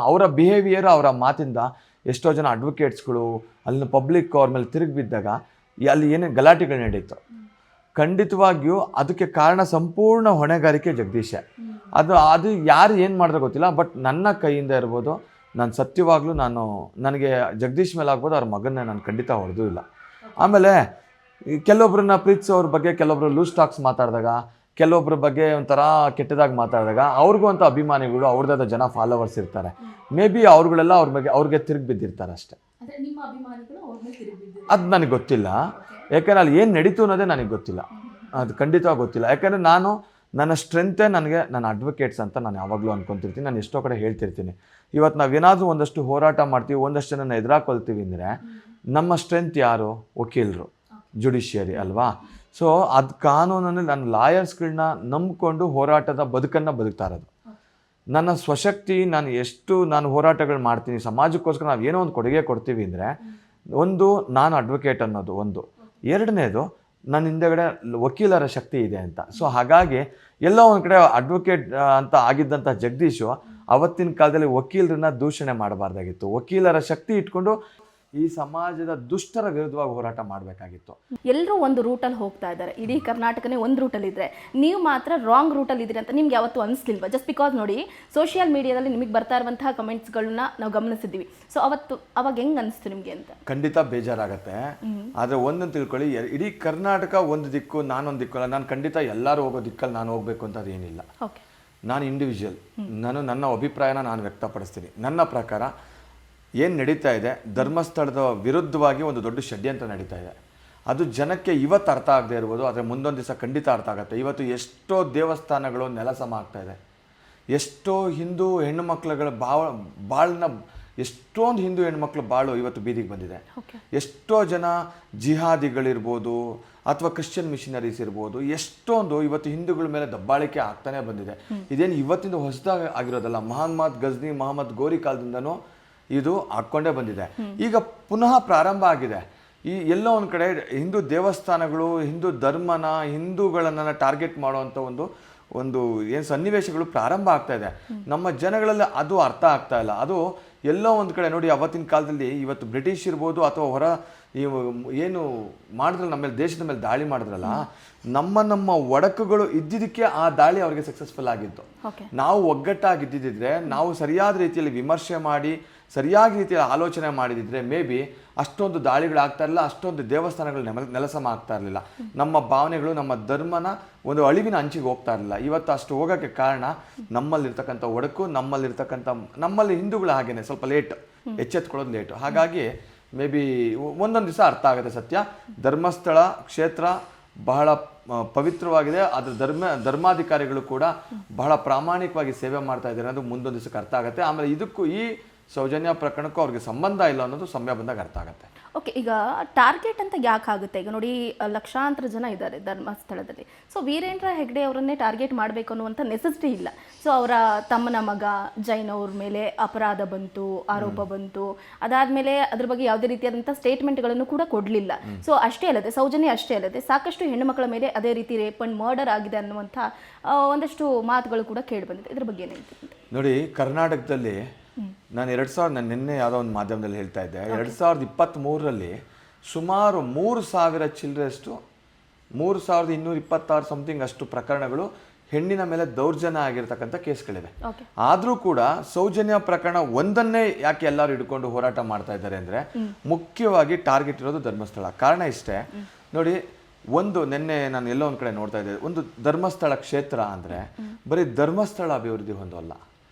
ಅವರ ಬಿಹೇವಿಯರ್, ಅವರ ಮಾತಿಂದ ಎಷ್ಟೋ ಜನ ಅಡ್ವೊಕೇಟ್ಸ್ಗಳು ಅಲ್ಲಿನ ಪಬ್ಲಿಕ್ ಅವ್ರ ಮೇಲೆ ತಿರುಗಿ ಬಿದ್ದಾಗ ಅಲ್ಲಿ ಏನೇ ಗಲಾಟೆಗಳು ನಡೀತು. ಖಂಡಿತವಾಗಿಯೂ ಅದಕ್ಕೆ ಕಾರಣ ಸಂಪೂರ್ಣ ಹೊಣೆಗಾರಿಕೆ ಜಗದೀಶೇ. ಅದು ಯಾರು ಏನು ಮಾಡಿದ್ರೆ ಗೊತ್ತಿಲ್ಲ, ಬಟ್ ನನ್ನ ಕೈಯಿಂದ ಇರ್ಬೋದು. ನಾನು ಸತ್ಯವಾಗ್ಲೂ ನನಗೆ ಜಗದೀಶ್ ಮೇಲೆ ಆಗ್ಬೋದು, ಅವ್ರ ಮಗನ್ನೇ ನಾನು ಖಂಡಿತ ಹೊಡೆದೂ ಇಲ್ಲ. ಆಮೇಲೆ ಕೆಲವೊಬ್ಬರನ್ನ ಪ್ರೀತಿಸೋರ ಬಗ್ಗೆ ಕೆಲವೊಬ್ರು ಲೂಸ್ ಟಾಕ್ಸ್ ಮಾತಾಡಿದಾಗ, ಕೆಲವೊಬ್ಬರ ಬಗ್ಗೆ ಒಂಥರ ಕೆಟ್ಟದಾಗಿ ಮಾತಾಡಿದಾಗ ಅವ್ರಿಗೂ ಅಂತ ಅಭಿಮಾನಿಗಳು, ಅವ್ರದ್ದಾದ ಜನ ಫಾಲೋವರ್ಸ್ ಇರ್ತಾರೆ. ಮೇ ಬಿ ಅವ್ರುಗಳೆಲ್ಲ ಅವ್ರಿಗೆ ತಿರುಗಿ ಬಿದ್ದಿರ್ತಾರೆ ಅಷ್ಟೇ. ಅದು ನನಗೆ ಗೊತ್ತಿಲ್ಲ, ಯಾಕಂದರೆ ಅಲ್ಲಿ ಏನು ನಡೀತು ಅನ್ನೋದೇ ನನಗೆ ಗೊತ್ತಿಲ್ಲ. ಅದು ಖಂಡಿತವಾಗಿ ಗೊತ್ತಿಲ್ಲ. ಯಾಕಂದರೆ ನನ್ನ ಸ್ಟ್ರೆಂತೇ ನನ್ನ ಅಡ್ವೊಕೇಟ್ಸ್ ಅಂತ ನಾನು ಯಾವಾಗಲೂ ಅನ್ಕೊತಿರ್ತೀನಿ. ನಾನು ಎಷ್ಟೋ ಕಡೆ ಹೇಳ್ತಿರ್ತೀನಿ, ಇವತ್ತು ನಾವೇನಾದರೂ ಒಂದಷ್ಟು ಹೋರಾಟ ಮಾಡ್ತೀವಿ, ಒಂದಷ್ಟು ಜನ ಎದುರಾಕೊಳ್ತೀವಿ ಅಂದರೆ ನಮ್ಮ ಸ್ಟ್ರೆಂತ್ ಯಾರು? ವಕೀಲರು, ಜುಡಿಷಿಯರಿ ಅಲ್ವಾ. ಸೊ ಅದು ಕಾನೂನಲ್ಲಿ ನಾನು ಲಾಯರ್ಸ್ಗಳನ್ನ ನಂಬಿಕೊಂಡು ಹೋರಾಟದ ಬದುಕನ್ನು ಬದುಕ್ತಾ ಇರೋದು. ನನ್ನ ಸ್ವಶಕ್ತಿ, ನಾನು ಹೋರಾಟಗಳು ಮಾಡ್ತೀನಿ ಸಮಾಜಕ್ಕೋಸ್ಕರ, ನಾವು ಏನೋ ಒಂದು ಕೊಡುಗೆ ಕೊಡ್ತೀವಿ ಅಂದರೆ ನಾನು ಅಡ್ವೊಕೇಟ್ ಅನ್ನೋದು ಒಂದು, ಎರಡನೇದು ನನ್ನ ಹಿಂದೆಗಡೆ ವಕೀಲರ ಶಕ್ತಿ ಇದೆ ಅಂತ. ಸೊ ಹಾಗಾಗಿ ಎಲ್ಲೋ ಒಂದು ಕಡೆ ಅಡ್ವೊಕೇಟ್ ಅಂತ ಆಗಿದ್ದಂಥ ಜಗದೀಶು ಅವತ್ತಿನ ಕಾಲದಲ್ಲಿ ವಕೀಲರನ್ನ ದೂಷಣೆ ಮಾಡಬಾರ್ದಾಗಿತ್ತು. ವಕೀಲರ ಶಕ್ತಿ ಇಟ್ಕೊಂಡು ಈ ಸಮಾಜದ ದುಷ್ಟರ ವಿರುದ್ಧವಾಗಿ ಹೋರಾಟ ಮಾಡಬೇಕಾಗಿತ್ತು. ಎಲ್ಲರೂ ಒಂದು ರೂಟಲ್ಲಿ ಹೋಗ್ತಾ ಇದ್ದಾರೆ, ಇಡೀ ಕರ್ನಾಟಕನೇ ಒಂದು ರೂಟಲ್ಲಿ ಇದ್ದರೆ ನೀವು ಮಾತ್ರ ರಾಂಗ್ ರೂಟಲ್ಲಿ ಇದ್ದೀರಿ ಅಂತ ನಿಮ್ಗೆ ಯಾವತ್ತೂ ಅನಿಸ್ಲಿಲ್ವಾ? ಜಸ್ಟ್ ಬಿಕಾಸ್ ನೋಡಿ, ಸೋಷಿಯಲ್ ಮೀಡಿಯಾದಲ್ಲಿ ನಿಮಗೆ ಬರ್ತಾ ಇರುವಂತಹ ಕಮೆಂಟ್ಸ್ಗಳನ್ನ ನಾವು ಗಮನಿಸಿದ್ದೀವಿ. ಸೊ ಅವಾಗ ಹೆಂಗೆ ಅನಿಸ್ತು ನಿಮಗೆ ಅಂತ? ಖಂಡಿತ ಬೇಜಾರಾಗತ್ತೆ. ಆದರೆ ಒಂದನ್ನು ತಿಳ್ಕೊಳ್ಳಿ, ಇಡೀ ಕರ್ನಾಟಕ ಒಂದು ದಿಕ್ಕು, ನಾನೊಂದು ದಿಕ್ಕು ಅಲ್ಲ. ನಾನು ಖಂಡಿತ ಎಲ್ಲರೂ ಹೋಗೋ ದಿಕ್ಕಲ್ಲಿ ನಾನು ಹೋಗಬೇಕು ಅಂತ ಅದೇನಿಲ್ಲ. ನಾನು ಇಂಡಿವಿಜುವಲ್, ನನ್ನ ಅಭಿಪ್ರಾಯನ ನಾನು ವ್ಯಕ್ತಪಡಿಸ್ತೀನಿ. ನನ್ನ ಪ್ರಕಾರ ಏನು ನಡೀತಾ ಇದೆ, ಧರ್ಮಸ್ಥಳದ ವಿರುದ್ಧವಾಗಿ ಒಂದು ದೊಡ್ಡ ಷಡ್ಯಂತ್ರ ನಡೀತಾ ಇದೆ. ಅದು ಜನಕ್ಕೆ ಇವತ್ತು ಅರ್ಥ ಆಗದೆ ಇರ್ಬೋದು, ಆದರೆ ಮುಂದೊಂದು ದಿವಸ ಖಂಡಿತ ಅರ್ಥ ಆಗುತ್ತೆ. ಇವತ್ತು ಎಷ್ಟೋ ದೇವಸ್ಥಾನಗಳು ನೆಲಸಮ ಆಗ್ತಾ ಇದೆ, ಎಷ್ಟೋ ಹಿಂದೂ ಹೆಣ್ಣು ಮಕ್ಕಳುಗಳ ಬಾಳನ್ನ ಎಷ್ಟೊಂದು ಹಿಂದೂ ಹೆಣ್ಮಕ್ಳು ಬಾಳು ಇವತ್ತು ಬೀದಿಗೆ ಬಂದಿದೆ. ಓಕೆ. ಎಷ್ಟೋ ಜನ ಜಿಹಾದಿಗಳಿರ್ಬೋದು ಅಥವಾ ಕ್ರಿಶ್ಚಿಯನ್ ಮಿಷನರೀಸ್ ಇರ್ಬೋದು, ಎಷ್ಟೊಂದು ಇವತ್ತು ಹಿಂದೂಗಳ ಮೇಲೆ ದಬ್ಬಾಳಿಕೆ ಆಗ್ತಾನೆ ಬಂದಿದೆ. ಇದೇನು ಇವತ್ತಿಂದ ಹೊಸದಾಗಿ ಆಗಿರೋದಲ್ಲ, ಮಹಮ್ಮದ್ ಗಜ್ನಿ, ಮಹಮ್ಮದ್ ಗೋರಿ ಕಾಲದಿಂದನೂ ಇದು ಹಾಕ್ಕೊಂಡೇ ಬಂದಿದೆ. ಈಗ ಪುನಃ ಪ್ರಾರಂಭ ಆಗಿದೆ. ಈ ಎಲ್ಲೋ ಒಂದು ಕಡೆ ಹಿಂದೂ ದೇವಸ್ಥಾನಗಳು, ಹಿಂದೂ ಧರ್ಮನ, ಹಿಂದೂಗಳನ್ನು ಟಾರ್ಗೆಟ್ ಮಾಡುವಂಥ ಒಂದು ಏನು ಸನ್ನಿವೇಶಗಳು ಪ್ರಾರಂಭ ಆಗ್ತಾ ಇದೆ. ನಮ್ಮ ಜನಗಳಲ್ಲಿ ಅದು ಅರ್ಥ ಆಗ್ತಾ ಇಲ್ಲ. ಅದು ಎಲ್ಲೋ ಒಂದು ಕಡೆ ನೋಡಿ, ಅವತ್ತಿನ ಕಾಲದಲ್ಲಿ ಇವತ್ತು ಬ್ರಿಟಿಷ್ ಇರ್ಬೋದು ಅಥವಾ ಹೊರ ಏನು ಮಾಡಿದ್ರಲ್ಲ, ನಮ್ಮ ಮೇಲೆ ದೇಶದ ಮೇಲೆ ದಾಳಿ ಮಾಡಿದ್ರಲ್ಲ, ನಮ್ಮ ಒಡಕುಗಳು ಇದ್ದಿದ್ದಕ್ಕೆ ಆ ದಾಳಿ ಅವರಿಗೆ ಸಕ್ಸಸ್ಫುಲ್ ಆಗಿತ್ತು. ನಾವು ಒಗ್ಗಟ್ಟಾಗಿದ್ದಿದ್ರೆ, ನಾವು ಸರಿಯಾದ ರೀತಿಯಲ್ಲಿ ವಿಮರ್ಶೆ ಮಾಡಿ ಸರಿಯಾದ ರೀತಿಯಲ್ಲಿ ಆಲೋಚನೆ ಮಾಡಿದಿದ್ರೆ ಮೇ ಬಿ ಅಷ್ಟೊಂದು ದಾಳಿಗಳಾಗ್ತಾ ಇರಲಿಲ್ಲ, ಅಷ್ಟೊಂದು ದೇವಸ್ಥಾನಗಳು ನೆಲಸಮ ಆಗ್ತಾ ಇರಲಿಲ್ಲ, ನಮ್ಮ ಭಾವನೆಗಳು, ನಮ್ಮ ಧರ್ಮನ ಒಂದು ಅಳಿವಿನ ಅಂಚಿಗೆ ಹೋಗ್ತಾ ಇರಲಿಲ್ಲ. ಇವತ್ತು ಅಷ್ಟು ಹೋಗೋಕ್ಕೆ ಕಾರಣ ನಮ್ಮಲ್ಲಿರ್ತಕ್ಕಂಥ ಒಡಕು, ನಮ್ಮಲ್ಲಿ ಹಿಂದೂಗಳು ಹಾಗೇನೆ ಸ್ವಲ್ಪ ಲೇಟ್ ಎಚ್ಚೆತ್ಕೊಳ್ಳೋದು ಲೇಟು. ಹಾಗಾಗಿ ಮೇ ಬಿ ಒಂದೊಂದು ದಿವಸ ಅರ್ಥ ಆಗುತ್ತೆ ಸತ್ಯ. ಧರ್ಮಸ್ಥಳ ಕ್ಷೇತ್ರ ಬಹಳ ಪವಿತ್ರವಾಗಿದೆ. ಅದ್ರ ಧರ್ಮಾಧಿಕಾರಿಗಳು ಕೂಡ ಬಹಳ ಪ್ರಾಮಾಣಿಕವಾಗಿ ಸೇವೆ ಮಾಡ್ತಾ ಇದ್ದಾರೆ ಅನ್ನೋದು ಮುಂದೊಂದು ದಿವಸಕ್ಕೆ ಅರ್ಥ ಆಗುತ್ತೆ. ಆಮೇಲೆ ಇದಕ್ಕೂ ಈ ಸೌಜನ್ಯ ಪ್ರಕರಣಕ್ಕೂ ಅವ್ರಿಗೆ ಸಂಬಂಧ ಇಲ್ಲ ಅನ್ನೋದು ಸಮಯ ಬಂದಾಗ ಅರ್ಥ ಆಗುತ್ತೆ. ಓಕೆ, ಈಗ ಟಾರ್ಗೆಟ್ ಅಂತ ಯಾಕೆ ಆಗುತ್ತೆ? ಈಗ ನೋಡಿ, ಲಕ್ಷಾಂತರ ಜನ ಇದ್ದಾರೆ ಧರ್ಮಸ್ಥಳದಲ್ಲಿ. ಸೊ ವೀರೇಂದ್ರ ಹೆಗ್ಡೆ ಅವರನ್ನೇ ಟಾರ್ಗೆಟ್ ಮಾಡಬೇಕು ಅನ್ನುವಂಥ ನೆಸೆಸಿಟಿ ಇಲ್ಲ. ಸೊ ಅವರ ತಮ್ಮನ ಮಗ ಜೈನ್ ಅವ್ರ ಮೇಲೆ ಅಪರಾಧ ಬಂತು, ಆರೋಪ ಬಂತು, ಅದಾದಮೇಲೆ ಅದ್ರ ಬಗ್ಗೆ ಯಾವುದೇ ರೀತಿಯಾದಂಥ ಸ್ಟೇಟ್ಮೆಂಟ್ಗಳನ್ನು ಕೂಡ ಕೊಡಲಿಲ್ಲ. ಸೊ ಅಷ್ಟೇ ಅಲ್ಲದೆ, ಸೌಜನ್ಯ ಅಷ್ಟೇ ಅಲ್ಲದೆ ಸಾಕಷ್ಟು ಹೆಣ್ಣುಮಕ್ಕಳ ಮೇಲೆ ಅದೇ ರೀತಿ ರೇಪ್ ಅಂಡ್ ಮರ್ಡರ್ ಆಗಿದೆ ಅನ್ನುವಂಥ ಒಂದಷ್ಟು ಮಾತುಗಳು ಕೂಡ ಕೇಳಿ ಬಂದಿದೆ. ಇದ್ರ ಬಗ್ಗೆ ಏನಾಯ್ತು ನೋಡಿ, ಕರ್ನಾಟಕದಲ್ಲಿ ನಾನು ನಿನ್ನೆ ಯಾವುದೋ ಒಂದು ಮಾಧ್ಯಮದಲ್ಲಿ ಹೇಳ್ತಾ ಇದ್ದೆ, 2023ರಲ್ಲಿ ಸುಮಾರು 3,000 ಚಿಲ್ಲರೆಷ್ಟು 3,226 ಸಮಥಿಂಗ್ ಅಷ್ಟು ಪ್ರಕರಣಗಳು ಹೆಣ್ಣಿನ ಮೇಲೆ ದೌರ್ಜನ್ಯ ಆಗಿರ್ತಕ್ಕಂಥ ಕೇಸ್ಗಳಿವೆ. ಆದರೂ ಕೂಡ ಸೌಜನ್ಯ ಪ್ರಕರಣ ಒಂದನ್ನೇ ಯಾಕೆ ಎಲ್ಲರೂ ಹಿಡ್ಕೊಂಡು ಹೋರಾಟ ಮಾಡ್ತಾ ಇದ್ದಾರೆ ಅಂದರೆ, ಮುಖ್ಯವಾಗಿ ಟಾರ್ಗೆಟ್ ಇರೋದು ಧರ್ಮಸ್ಥಳ. ಕಾರಣ ಇಷ್ಟೇ ನೋಡಿ, ನಿನ್ನೆ ನಾನು ಎಲ್ಲೋ ಒಂದು ಕಡೆ ನೋಡ್ತಾ ಇದ್ದೆ, ಒಂದು ಧರ್ಮಸ್ಥಳ ಕ್ಷೇತ್ರ ಅಂದರೆ ಬರೀ ಧರ್ಮಸ್ಥಳ ಅಭಿವೃದ್ಧಿ ಹೊಂದೋಲ್ಲ,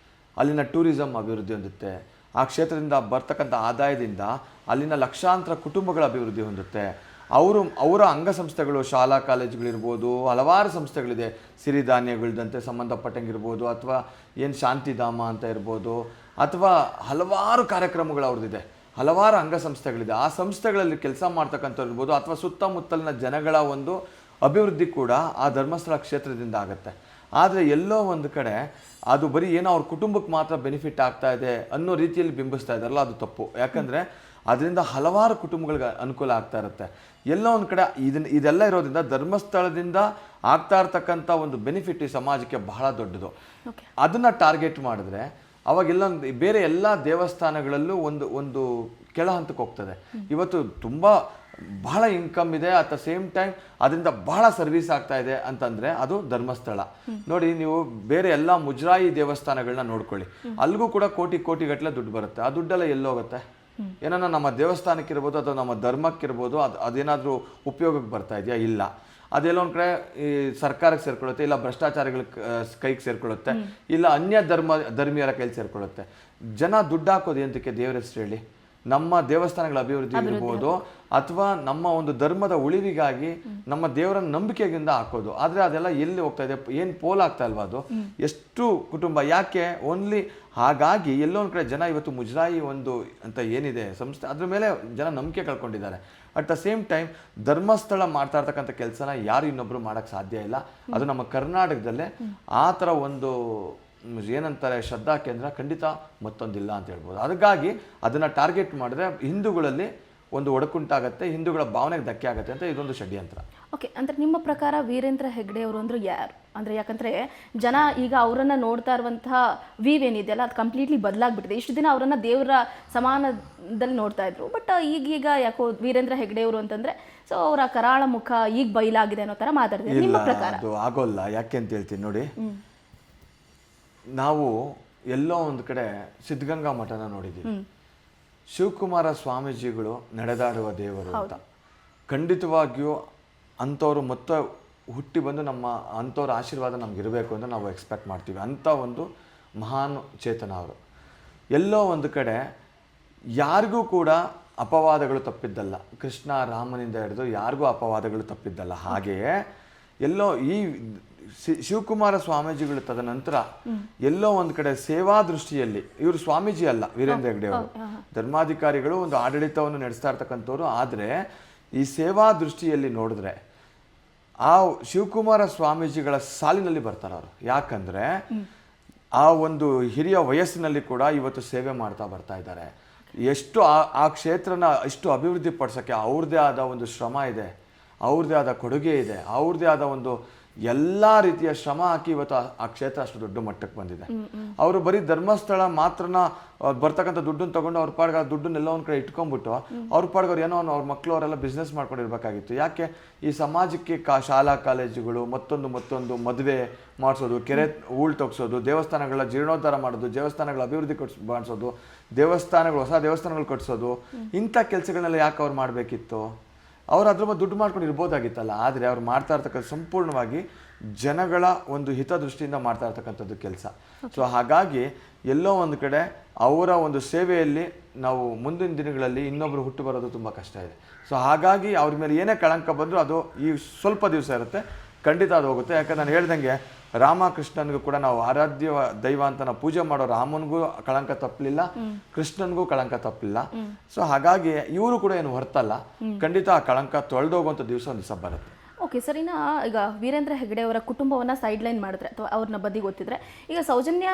ಅಲ್ಲಿನ ಟೂರಿಸಂ ಅಭಿವೃದ್ಧಿ ಹೊಂದುತ್ತೆ. ಆ ಕ್ಷೇತ್ರದಿಂದ ಬರ್ತಕ್ಕಂಥ ಆದಾಯದಿಂದ ಅಲ್ಲಿನ ಲಕ್ಷಾಂತರ ಕುಟುಂಬಗಳ ಅಭಿವೃದ್ಧಿ ಹೊಂದುತ್ತೆ. ಅವರ ಅಂಗಸಂಸ್ಥೆಗಳು, ಶಾಲಾ ಕಾಲೇಜುಗಳಿರ್ಬೋದು, ಹಲವಾರು ಸಂಸ್ಥೆಗಳಿದೆ, ಸಿರಿಧಾನ್ಯಗಳದಂತೆ ಸಂಬಂಧಪಟ್ಟಂಗಿರ್ಬೋದು, ಅಥವಾ ಏನು ಶಾಂತಿಧಾಮ ಅಂತ ಇರ್ಬೋದು, ಅಥವಾ ಹಲವಾರು ಕಾರ್ಯಕ್ರಮಗಳು ಅವ್ರದ್ದಿದೆ, ಹಲವಾರು ಅಂಗಸಂಸ್ಥೆಗಳಿದೆ. ಆ ಸಂಸ್ಥೆಗಳಲ್ಲಿ ಕೆಲಸ ಮಾಡ್ತಕ್ಕಂಥವ್ರು ಇರ್ಬೋದು, ಅಥವಾ ಸುತ್ತಮುತ್ತಲಿನ ಜನಗಳ ಒಂದು ಅಭಿವೃದ್ಧಿ ಕೂಡ ಆ ಧರ್ಮಸ್ಥಳ ಕ್ಷೇತ್ರದಿಂದ ಆಗುತ್ತೆ. ಆದರೆ ಎಲ್ಲೋ ಒಂದು ಕಡೆ ಅದು ಬರೀ ಏನೋ ಅವ್ರ ಕುಟುಂಬಕ್ಕೆ ಮಾತ್ರ ಬೆನಿಫಿಟ್ ಆಗ್ತಾ ಇದೆ ಅನ್ನೋ ರೀತಿಯಲ್ಲಿ ಬಿಂಬಿಸ್ತಾ ಇದ್ದಾರಲ್ಲ, ಅದು ತಪ್ಪು. ಯಾಕಂದರೆ ಅದರಿಂದ ಹಲವಾರು ಕುಟುಂಬಗಳಿಗೆ ಅನುಕೂಲ ಆಗ್ತಾ ಇರುತ್ತೆ. ಎಲ್ಲೋ ಒಂದು ಕಡೆ ಇದೆಲ್ಲ ಇರೋದ್ರಿಂದ ಧರ್ಮಸ್ಥಳದಿಂದ ಆಗ್ತಾ ಇರ್ತಕ್ಕಂಥ ಒಂದು ಬೆನಿಫಿಟ್ ಈ ಸಮಾಜಕ್ಕೆ ಬಹಳ ದೊಡ್ಡದು. ಅದನ್ನು ಟಾರ್ಗೆಟ್ ಮಾಡಿದ್ರೆ ಅವಾಗೆಲ್ಲ ಬೇರೆ ಎಲ್ಲ ದೇವಸ್ಥಾನಗಳಲ್ಲೂ ಒಂದು ಕೆಳ ಹಂತಕ್ಕೆ ಹೋಗ್ತದೆ. ಇವತ್ತು ತುಂಬ ಬಹಳ ಇನ್ಕಮ್ ಇದೆ, ಅಟ್ ದ ಸೇಮ್ ಟೈಮ್ ಅದರಿಂದ ಬಹಳ ಸರ್ವಿಸ್ ಆಗ್ತಾ ಇದೆ ಅಂತಂದರೆ ಅದು ಧರ್ಮಸ್ಥಳ. ನೋಡಿ, ನೀವು ಬೇರೆ ಎಲ್ಲ ಮುಜರಾಯಿ ದೇವಸ್ಥಾನಗಳನ್ನ ನೋಡ್ಕೊಳ್ಳಿ, ಅಲ್ಲಿಗೂ ಕೂಡ ಕೋಟಿಗಟ್ಟಲೆ ದುಡ್ಡು ಬರುತ್ತೆ. ಆ ದುಡ್ಡೆಲ್ಲ ಎಲ್ಲೋಗುತ್ತೆ? ಏನಾನ ನಮ್ಮ ದೇವಸ್ಥಾನಕ್ಕಿರ್ಬೋದು ಅಥವಾ ನಮ್ಮ ಧರ್ಮಕ್ಕಿರ್ಬೋದು, ಅದೇನಾದರೂ ಉಪಯೋಗಕ್ಕೆ ಬರ್ತಾ ಇದೆಯಾ? ಇಲ್ಲ. ಅದೆಲ್ಲ ಒಂದು ಕಡೆ ಈ ಸರ್ಕಾರಕ್ಕೆ ಸೇರ್ಕೊಳ್ಳುತ್ತೆ, ಇಲ್ಲ ಭ್ರಷ್ಟಾಚಾರಿಗಳ ಕೈಗೆ ಸೇರ್ಕೊಳ್ಳುತ್ತೆ, ಇಲ್ಲ ಅನ್ಯ ಧರ್ಮೀಯರ ಕೈಲಿ ಸೇರ್ಕೊಳ್ಳುತ್ತೆ. ಜನ ದುಡ್ಡು ಹಾಕೋದು ಎಂತಕ್ಕೆ? ದೇವರ ಹೆಸರು ಹೇಳಿ, ನಮ್ಮ ದೇವಸ್ಥಾನಗಳ ಅಭಿವೃದ್ಧಿ ಇರ್ಬೋದು, ಅಥವಾ ನಮ್ಮ ಒಂದು ಧರ್ಮದ ಉಳಿವಿಗಾಗಿ ನಮ್ಮ ದೇವರ ನಂಬಿಕೆಗಿಂದ ಹಾಕೋದು. ಆದರೆ ಅದೆಲ್ಲ ಎಲ್ಲಿ ಹೋಗ್ತಾ ಇದೆ? ಏನು ಪೋಲ್ ಆಗ್ತಾ ಇಲ್ವಾ? ಅದು ಎಷ್ಟು ಕುಟುಂಬ? ಯಾಕೆ ಓನ್ಲಿ? ಹಾಗಾಗಿ ಎಲ್ಲೋ ಒಂದು ಕಡೆ ಜನ ಇವತ್ತು ಮುಜರಾಯಿ ಒಂದು ಅಂತ ಏನಿದೆ ಸಂಸ್ಥೆ, ಅದ್ರ ಮೇಲೆ ಜನ ನಂಬಿಕೆ ಕಳ್ಕೊಂಡಿದ್ದಾರೆ. At the same time Dharmasthala ಮಾಡ್ತಾ ಇರ್ತಕ್ಕಂಥ ಕೆಲಸನ ಯಾರು ಇನ್ನೊಬ್ರು ಮಾಡೋಕ್ಕೆ ಸಾಧ್ಯ ಇಲ್ಲ. ಅದು ನಮ್ಮ ಕರ್ನಾಟಕದಲ್ಲೇ ಆ ಥರ ಒಂದು ಏನಂತಾರೆ ಶ್ರದ್ಧಾ ಕೇಂದ್ರ ಖಂಡಿತ ಮತ್ತೊಂದಿಲ್ಲ ಅಂತ ಹೇಳ್ಬೋದು. ಅದಕ್ಕಾಗಿ ಅದನ್ನು ಟಾರ್ಗೆಟ್ ಮಾಡಿದ್ರೆ ಹಿಂದೂಗಳಲ್ಲಿ ಒಂದು ಒಡಕುಂಟಾಗತ್ತೆ, ಹಿಂದೂಗಳ ಭಾವನೆಗೆ ಧಕ್ಕೆ ಆಗುತ್ತೆ ಅಂತ ಇದೊಂದು ಷಡ್ಯಂತ್ರ. ಓಕೆ, ಅಂದರೆ ನಿಮ್ಮ ಪ್ರಕಾರ ವೀರೇಂದ್ರ ಹೆಗ್ಡೆ ಅವರು ಅಂದ್ರೆ ಯಾರು? ಅಂದರೆ ಯಾಕಂದರೆ ಜನ ಈಗ ಅವರನ್ನು ನೋಡ್ತಾ ಇರುವಂತಹ ವೀವ್ ಏನಿದೆಯಲ್ಲ, ಅದು ಕಂಪ್ಲೀಟ್ಲಿ ಬದಲಾಗ್ಬಿಟ್ಟಿದೆ. ಇಷ್ಟು ದಿನ ಅವರನ್ನು ದೇವರ ಸಮಾನದಲ್ಲಿ ನೋಡ್ತಾ ಇದ್ರು, ಬಟ್ ಈಗೀಗ ಯಾಕೋ ವೀರೇಂದ್ರ ಹೆಗ್ಡೆ ಅವರು ಅಂತಂದರೆ ಸೊ ಅವರ ಕರಾಳ ಮುಖ ಈಗ ಬಯಲಾಗಿದೆ ಅನ್ನೋ ಥರ ಮಾತಾಡ್ತಾರೆ. ನಿಮ್ಮ ಪ್ರಕಾರ ಅದು ಆಗೋಲ್ಲ. ಯಾಕೆ ಅಂತ ಹೇಳ್ತೀನಿ ನೋಡಿ, ನಾವು ಎಲ್ಲೋ ಒಂದು ಕಡೆ ಸಿದ್ಧಗಂಗಾ ಮಠನ ನೋಡಿದ್ದೀವಿ, ಶಿವಕುಮಾರ ಸ್ವಾಮೀಜಿಗಳು ನಡೆದಾಡುವ ದೇವರು ಅಂತ. ಖಂಡಿತವಾಗಿಯೂ ಅಂಥವ್ರು ಮತ್ತೆ ಹುಟ್ಟಿ ಬಂದು ಅಂಥವ್ರ ಆಶೀರ್ವಾದ ನಮ್ಗೆ ಇರಬೇಕು ಅಂತ ನಾವು ಎಕ್ಸ್ಪೆಕ್ಟ್ ಮಾಡ್ತೀವಿ. ಅಂಥ ಒಂದು ಮಹಾನ್ ಚೇತನ ಅವರು. ಎಲ್ಲೋ ಒಂದು ಕಡೆ ಯಾರಿಗೂ ಕೂಡ ಅಪವಾದಗಳು ತಪ್ಪಿದ್ದಲ್ಲ. ಕೃಷ್ಣ ರಾಮನಿಂದ ಹಿಡಿದು ಯಾರಿಗೂ ಅಪವಾದಗಳು ತಪ್ಪಿದ್ದಲ್ಲ. ಹಾಗೆಯೇ ಎಲ್ಲೋ ಈ ಶಿವಕುಮಾರ ಸ್ವಾಮೀಜಿಗಳು ತದನಂತರ ಎಲ್ಲೋ ಒಂದು ಕಡೆ ಸೇವಾ ದೃಷ್ಟಿಯಲ್ಲಿ, ಇವರು ಸ್ವಾಮೀಜಿ ಅಲ್ಲ, ವೀರೇಂದ್ರ ಹೆಗ್ಗಡೆ ಅವರು ಧರ್ಮಾಧಿಕಾರಿಗಳು, ಒಂದು ಆಡಳಿತವನ್ನು ನಡೆಸ್ತಾ ಇರ್ತಕ್ಕಂಥವ್ರು. ಆದರೆ ಈ ಸೇವಾ ದೃಷ್ಟಿಯಲ್ಲಿ ನೋಡಿದ್ರೆ ಆ ಶಿವಕುಮಾರ ಸ್ವಾಮೀಜಿಗಳ ಸಾಲಿನಲ್ಲಿ ಬರ್ತಾರೆ ಅವರು. ಯಾಕಂದ್ರೆ ಆ ಒಂದು ಹಿರಿಯ ವಯಸ್ಸಿನಲ್ಲಿ ಕೂಡ ಇವತ್ತು ಸೇವೆ ಮಾಡ್ತಾ ಬರ್ತಾ ಇದ್ದಾರೆ. ಎಷ್ಟು ಆ ಕ್ಷೇತ್ರನ ಇಷ್ಟು ಅಭಿವೃದ್ಧಿ ಪಡಿಸೋಕ್ಕೆ ಅವ್ರದ್ದೇ ಆದ ಒಂದು ಶ್ರಮ ಇದೆ, ಅವ್ರದ್ದೇ ಆದ ಕೊಡುಗೆ ಇದೆ, ಅವ್ರದ್ದೇ ಆದ ಒಂದು ಎಲ್ಲ ರೀತಿಯ ಶ್ರಮ ಹಾಕಿ ಇವತ್ತು ಆ ಕ್ಷೇತ್ರ ಅಷ್ಟು ದೊಡ್ಡ ಮಟ್ಟಕ್ಕೆ ಬಂದಿದೆ. ಅವರು ಬರೀ ಧರ್ಮಸ್ಥಳ ಮಾತ್ರನ ಬರ್ತಕ್ಕಂಥ ದುಡ್ಡನ್ನು ತಗೊಂಡು ಅವ್ರ ಪಾಡ್ಗೆ ಆ ದುಡ್ಡನ್ನೆಲ್ಲ ಒಂದು ಕಡೆ ಇಟ್ಕೊಂಡ್ಬಿಟ್ಟು ಅವ್ರ ಪಾಡ್ಗೆ ಅವ್ರು ಏನೋ ಅವ್ರ ಮಕ್ಕಳು ಅವರೆಲ್ಲ ಬಿಸ್ನೆಸ್ ಮಾಡ್ಕೊಂಡಿರ್ಬೇಕಾಗಿತ್ತು. ಯಾಕೆ ಈ ಸಮಾಜಕ್ಕೆ ಶಾಲಾ ಕಾಲೇಜುಗಳು ಮತ್ತೊಂದು ಮದುವೆ ಮಾಡಿಸೋದು, ಕೆರೆ ಹೂಳು ತಗ್ಸೋದು, ದೇವಸ್ಥಾನಗಳ ಜೀರ್ಣೋದ್ಧಾರ ಮಾಡೋದು, ದೇವಸ್ಥಾನಗಳ ಅಭಿವೃದ್ಧಿ ಮಾಡಿಸೋದು, ಹೊಸ ದೇವಸ್ಥಾನಗಳು ಕಟ್ಸೋದು, ಇಂಥ ಕೆಲಸಗಳನ್ನೆಲ್ಲ ಯಾಕೆ ಅವ್ರು ಮಾಡಬೇಕಿತ್ತು? ಅವ್ರು ಅದ್ರ ಬಗ್ಗೆ ದುಡ್ಡು ಮಾಡ್ಕೊಂಡು ಇರ್ಬೋದಾಗಿತ್ತಲ್ಲ. ಆದರೆ ಅವ್ರು ಮಾಡ್ತಾ ಇರ್ತಕ್ಕಂಥ ಸಂಪೂರ್ಣವಾಗಿ ಜನಗಳ ಒಂದು ಹಿತದೃಷ್ಟಿಯಿಂದ ಮಾಡ್ತಾ ಇರ್ತಕ್ಕಂಥದ್ದು ಕೆಲಸ. ಸೊ ಹಾಗಾಗಿ ಎಲ್ಲೋ ಒಂದು ಕಡೆ ಅವರ ಒಂದು ಸೇವೆಯಲ್ಲಿ ನಾವು ಮುಂದಿನ ದಿನಗಳಲ್ಲಿ ಇನ್ನೊಬ್ಬರು ಹುಟ್ಟು ಬರೋದು ತುಂಬ ಕಷ್ಟ ಇದೆ. ಸೊ ಹಾಗಾಗಿ ಅವ್ರ ಮೇಲೆ ಏನೇ ಕಳಂಕ ಬಂದರೂ ಅದು ಈ ಸ್ವಲ್ಪ ದಿವಸ ಇರುತ್ತೆ, ಖಂಡಿತ ಅದು ಹೋಗುತ್ತೆ. ಯಾಕಂದ್ರೆ ನಾನು ಹೇಳ್ದಂಗೆ ರಾಮಕೃಷ್ಣನ್ಗೂ ಕೂಡ ನಾವು ಆರಾಧ್ಯ ದೈವ ಅಂತ ನಾವು ಪೂಜೆ ಮಾಡೋ ರಾಮನಿಗೂ ಕಳಂಕ ತಪ್ಪಲಿಲ್ಲ, ಕೃಷ್ಣನ್ಗೂ ಕಳಂಕ ತಪ್ಪಲಿಲ್ಲ. ಸೊ ಹಾಗಾಗಿ ಇವರು ಕೂಡ ಏನು ಹೊರತಲ್ಲ, ಖಂಡಿತ ಆ ಕಳಂಕ ತೊಳೆದೋಗುವಂಥ ದಿವಸ ಒಂದು ದಿವಸ ಬರುತ್ತೆ. ಓಕೆ ಸರ್, ಇನ್ನು ಈಗ ವೀರೇಂದ್ರ ಹೆಗ್ಗಡೆ ಅವರ ಕುಟುಂಬವನ್ನು ಸೈಡ್ ಲೈನ್ ಮಾಡಿದ್ರೆ ಅಥವಾ ಅವ್ರನ್ನ ಬದಿಗೆ ಗೊತ್ತಿದ್ರೆ, ಈಗ ಸೌಜನ್ಯ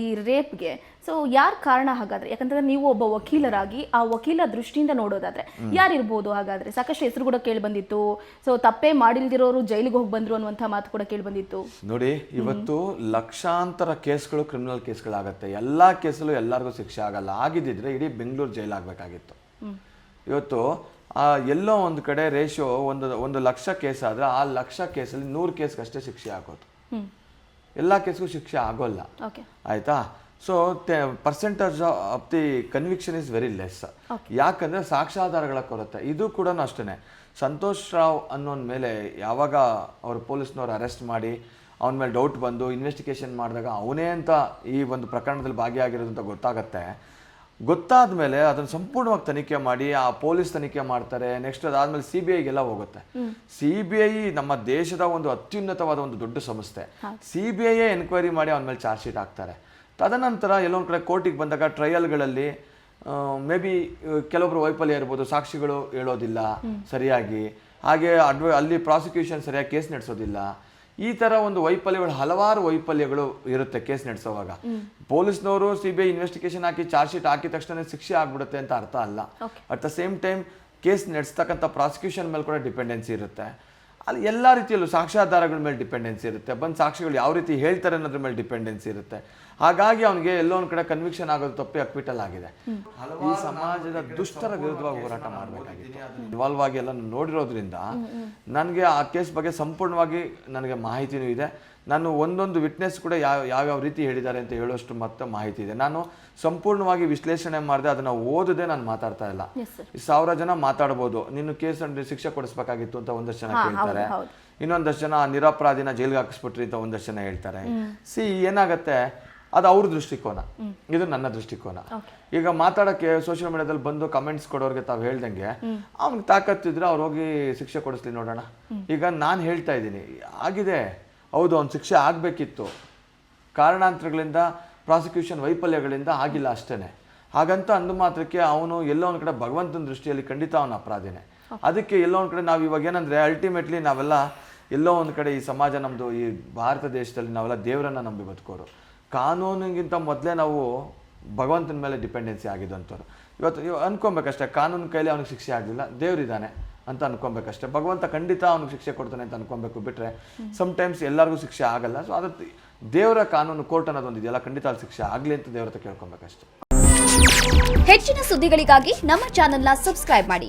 ಈ ರೇಪ್ಗೆ ಸೊ ಯಾರು ಕಾರಣ ಹಾಗಾದ್ರೆ? ಯಾಕಂತಂದ್ರೆ ನೀವು ಒಬ್ಬ ವಕೀಲರಾಗಿ ಆ ವಕೀಲ ದೃಷ್ಟಿಯಿಂದ ನೋಡೋದಾದ್ರೆ ಯಾರಿರ್ಬೋದು ಹಾಗಾದ್ರೆ? ಸಾಕಷ್ಟು ಹೆಸರು ಕೂಡ ಕೇಳಿ ಬಂದಿತ್ತು. ಸೊ ತಪ್ಪೇ ಮಾಡಿಲ್ದಿರೋರು ಜೈಲಿಗೆ ಹೋಗಿ ಬಂದ್ರು ಅನ್ನುವಂಥ ಮಾತು ಕೂಡ ಕೇಳಿ ಬಂದಿತ್ತು. ನೋಡಿ, ಇವತ್ತು ಲಕ್ಷಾಂತರ ಕೇಸ್ಗಳು ಕ್ರಿಮಿನಲ್ ಕೇಸ್ಗಳಾಗತ್ತೆ. ಎಲ್ಲಾ ಕೇಸಲ್ಲೂ ಎಲ್ಲರಿಗೂ ಶಿಕ್ಷೆ ಆಗಲ್ಲ. ಆಗಿದ್ದಿದ್ರೆ ಇಡೀ ಬೆಂಗಳೂರು ಜೈಲಾಗಬೇಕಾಗಿತ್ತು. ಇವತ್ತು ಎಲ್ಲೋ ಒಂದು ಕಡೆ ರೇಷಿಯೋ ಒಂದು ಲಕ್ಷ ಕೇಸ್ ಆದರೆ ಆ ಲಕ್ಷ ಕೇಸಲ್ಲಿ 100 ಕೇಸ್ಗಷ್ಟೇ ಶಿಕ್ಷೆ ಆಗೋದು. ಎಲ್ಲ ಕೇಸ್ಗೂ ಶಿಕ್ಷೆ ಆಗೋಲ್ಲ, ಆಯ್ತಾ? So percentage of the conviction is very less. ಯಾಕಂದ್ರೆ ಸಾಕ್ಷ್ಯಾಧಾರಗಳ ಕೊರತೆ. ಇದು ಕೂಡ ಅಷ್ಟೇ. ಸಂತೋಷ್ ರಾವ್ ಅನ್ನೋನ್ ಮೇಲೆ ಯಾವಾಗ ಅವರು ಪೊಲೀಸ್ನವ್ರು ಅರೆಸ್ಟ್ ಮಾಡಿ ಅವನ ಮೇಲೆ ಡೌಟ್ ಬಂದು ಇನ್ವೆಸ್ಟಿಗೇಷನ್ ಮಾಡಿದಾಗ ಅವನೇ ಅಂತ ಈ ಒಂದು ಪ್ರಕರಣದಲ್ಲಿ ಭಾಗಿಯಾಗಿರೋದು ಅಂತ ಗೊತ್ತಾದ ಮೇಲೆ ಅದನ್ನು ಸಂಪೂರ್ಣವಾಗಿ ತನಿಖೆ ಮಾಡಿ ಆ ಪೊಲೀಸ್ ತನಿಖೆ ಮಾಡ್ತಾರೆ. ನೆಕ್ಸ್ಟ್ ಅದಾದ್ಮೇಲೆ CBIಗೆಲ್ಲ ಹೋಗುತ್ತೆ. CBI ನಮ್ಮ ದೇಶದ ಒಂದು ಅತ್ಯುನ್ನತವಾದ ಒಂದು ದೊಡ್ಡ ಸಂಸ್ಥೆ. CBI ಎನ್ಕ್ವೈರಿ ಮಾಡಿ ಅವನ ಮೇಲೆ ಚಾರ್ಜ್ ಶೀಟ್ ಹಾಕ್ತಾರೆ. ತದನಂತರ ಎಲ್ಲೊಂದು ಕಡೆ ಕೋರ್ಟಿಗೆ ಬಂದಾಗ ಟ್ರಯಲ್ಗಳಲ್ಲಿ ಮೇ ಬಿ ಕೆಲವೊಬ್ರು ವೈಫಲ್ಯ ಇರ್ಬೋದು, ಸಾಕ್ಷಿಗಳು ಹೇಳೋದಿಲ್ಲ ಸರಿಯಾಗಿ, ಹಾಗೆ ಅಲ್ಲಿ ಪ್ರಾಸಿಕ್ಯೂಷನ್ ಸರಿಯಾಗಿ ಕೇಸ್ ನಡೆಸೋದಿಲ್ಲ. ಈ ತರ ಒಂದು ವೈಫಲ್ಯಗಳು, ಹಲವಾರು ವೈಫಲ್ಯಗಳು ಇರುತ್ತೆ ಕೇಸ್ ನಡೆಸುವಾಗ. ಪೊಲೀಸ್ನವರು CBI ಇನ್ವೆಸ್ಟಿಗೇಷನ್ ಹಾಕಿ ಚಾರ್ಜ್ ಶೀಟ್ ಹಾಕಿದ ತಕ್ಷಣ ಶಿಕ್ಷೆ ಆಗ್ಬಿಡುತ್ತೆ ಅಂತ ಅರ್ಥ ಅಲ್ಲ. At the same time case ನಡೆಸ್ತಕ್ಕಂಥ ಪ್ರಾಸಿಕ್ಯೂಷನ್ ಮೇಲೆ ಕೂಡ ಡಿಪೆಂಡೆನ್ಸಿ ಇರುತ್ತೆ. ಅಲ್ಲಿ ಎಲ್ಲ ರೀತಿಯಲ್ಲೂ ಸಾಕ್ಷ್ಯಾಧಾರಗಳ ಮೇಲೆ ಡಿಪೆಂಡೆನ್ಸಿ ಇರುತ್ತೆ. ಬಂದು ಸಾಕ್ಷಿಗಳು ಯಾವ ರೀತಿ ಹೇಳ್ತಾರೆ ಅನ್ನೋದ್ರ ಮೇಲೆ ಡಿಪೆಂಡೆನ್ಸಿ ಇರುತ್ತೆ. ಹಾಗಾಗಿ ಅವನಿಗೆ ಎಲ್ಲೋ ಒಂದು ಕಡೆ ಕನ್ವಿಕ್ಷನ್ ಆಗೋದು ತಪ್ಪಿ ಅಕ್ವಿಟಲ್ ಆಗಿದೆ. ಈ ಸಮಾಜದ ದುಷ್ಟರ ವಿರುದ್ಧವಾಗಿ ಹೋರಾಟ ಮಾಡಬೇಕಾಗಿತ್ತು. ಇನ್ವಾಲ್ವ್ ಆಗಿ ಎಲ್ಲ ನೋಡಿರೋದ್ರಿಂದ ನನಗೆ ಆ ಕೇಸ್ ಬಗ್ಗೆ ಸಂಪೂರ್ಣವಾಗಿ ನನಗೆ ಮಾಹಿತಿನೂ ಇದೆ. ನಾನು ಒಂದೊಂದು ವಿಟ್ನೆಸ್ ಕೂಡ ಯಾವ್ಯಾವ ರೀತಿ ಹೇಳಿದ್ದಾರೆ ಅಂತ ಹೇಳೋಷ್ಟು ಮತ್ತೆ ಮಾಹಿತಿ ಇದೆ. ನಾನು ಸಂಪೂರ್ಣವಾಗಿ ವಿಶ್ಲೇಷಣೆ ಮಾಡಿದೆ, ಅದನ್ನ ಓದದೆ ನಾನು ಮಾತಾಡ್ತಾ ಇಲ್ಲ. 1000 ಜನ ಮಾತಾಡ್ಬೋದು, ನಿನ್ನ ಕೇಸ್ ಶಿಕ್ಷೆ ಕೊಡಿಸ್ಬೇಕಾಗಿತ್ತು ಅಂತ ಒಂದಷ್ಟು ಜನ ಕೇಳ್ತಾರೆ, ಇನ್ನೊಂದಷ್ಟು ಜನ ನಿರಪರಾಧಿನ ಜೈಲ್ಗೆ ಹಾಕಿಸ್ಬಿಟ್ರಿ ಅಂತ ಒಂದಷ್ಟು ಜನ ಹೇಳ್ತಾರೆ. ಏನಾಗತ್ತೆ, ಅದು ಅವ್ರ ದೃಷ್ಟಿಕೋನ, ಇದು ನನ್ನ ದೃಷ್ಟಿಕೋನ. ಈಗ ಮಾತಾಡಕ್ಕೆ ಸೋಷಿಯಲ್ ಮೀಡಿಯಾದಲ್ಲಿ ಬಂದು ಕಮೆಂಟ್ಸ್ ಕೊಡೋರಿಗೆ ತಾವು ಹೇಳ್ದಂಗೆ ಅವ್ನಿಗೆ ತಾಕತ್ತಿದ್ರೆ ಅವ್ರು ಹೋಗಿ ಶಿಕ್ಷೆ ಕೊಡಿಸ್ಲಿ ನೋಡೋಣ. ಈಗ ನಾನು ಹೇಳ್ತಾ ಇದ್ದೀನಿ, ಆಗಿದೆ ಹೌದು, ಅವ್ನು ಶಿಕ್ಷೆ ಆಗಬೇಕಿತ್ತು, ಕಾರಣಾಂತರಗಳಿಂದ ಪ್ರಾಸಿಕ್ಯೂಷನ್ ವೈಫಲ್ಯಗಳಿಂದ ಆಗಿಲ್ಲ ಅಷ್ಟೇ. ಹಾಗಂತ ಅಂದು ಮಾತ್ರಕ್ಕೆ ಅವನು ಎಲ್ಲೋ ಒಂದು ಕಡೆ ಭಗವಂತನ ದೃಷ್ಟಿಯಲ್ಲಿ ಖಂಡಿತ ಅವನ ಅಪರಾಧಿನೇ. ಅದಕ್ಕೆ ಎಲ್ಲೋ ಒಂದು ಕಡೆ ನಾವು ಇವಾಗ ಏನಂದರೆ ಅಲ್ಟಿಮೇಟ್ಲಿ ನಾವೆಲ್ಲ ಎಲ್ಲೋ ಒಂದು ಕಡೆ ಈ ಸಮಾಜ ನಮ್ಮದು, ಈ ಭಾರತ ದೇಶದಲ್ಲಿ ನಾವೆಲ್ಲ ದೇವರನ್ನು ನಂಬಿ ಬದುಕೋರು. ಕಾನೂನಿಗಿಂತ ಮೊದಲೇ ನಾವು ಭಗವಂತನ ಮೇಲೆ ಡಿಪೆಂಡೆನ್ಸಿ ಆಗಿದ್ದಂಥವ್ರು. ಇವತ್ತು ಅನ್ಕೊಬೇಕಷ್ಟೇ, ಕಾನೂನು ಕೈಲಿ ಅವನಿಗೆ ಶಿಕ್ಷೆ ಆಗಲಿಲ್ಲ, ದೇವರಿದ್ದಾನೆ ಅಂತ ಅನ್ಕೊಬೇಕಷ್ಟೇ. ಭಗವಂತ ಖಂಡಿತ ಅವ್ನಿಗೆ ಶಿಕ್ಷೆ ಕೊಡ್ತಾನೆ ಅಂತ ಅನ್ಕೊಬೇಕು ಬಿಟ್ರೆ ಸಮ್ಟೈಮ್ಸ್ ಎಲ್ಲರಿಗೂ ಶಿಕ್ಷೆ ಆಗಲ್ಲ. ಸೊ ಅದು ದೇವರ ಕಾನೂನು, ಕೋರ್ಟ್ ಅನ್ನೋದೊಂದು ಇದೆಯಲ್ಲ, ಖಂಡಿತ ಅಲ್ಲಿ ಶಿಕ್ಷೆ ಆಗಲಿ ಅಂತ ದೇವರ ಹತ್ರ ಕೇಳ್ಕೊಬೇಕಷ್ಟೇ. ಹೆಚ್ಚಿನ ಸುದ್ದಿಗಳಿಗಾಗಿ ನಮ್ಮ ಚಾನೆಲ್ನ ಸಬ್ಸ್ಕ್ರೈಬ್ ಮಾಡಿ.